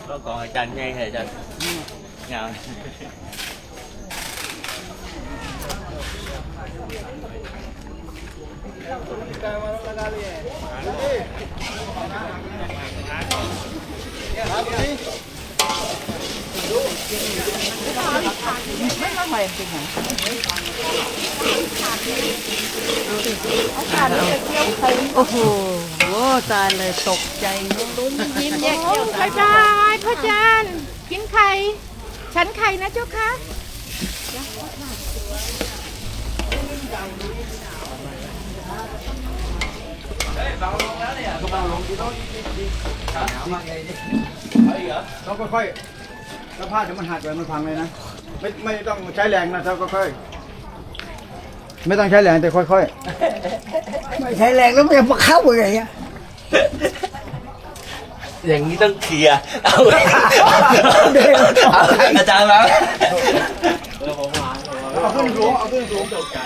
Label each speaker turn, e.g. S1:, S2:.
S1: ก็còn ở chân ngay thì chân ngào
S2: โอ้โหตายเลยตกใจลุ้นยิ้มแยกเกี่ยว
S3: พระอาจารย์พระอาจารย์กินไข่ฉันไข่นะเจ้าคะ
S4: ต้องค่อยๆถ้าพลาดเดี๋ยวมันหักเลยมันพังเลยนะไม่ต้องใช้แรงนะถ้าค่อยๆไม่ต้องใช้แรงแต่ค่อย
S2: ไม่ใช้แรงแล้วมันจะเข้าไปไงอ่ะ
S1: อย่างนี้ต้องเคลียร์เอาอาจารย์มา
S4: ๆเอาขึ้นสูงเอาขึ้นสูงตกใจ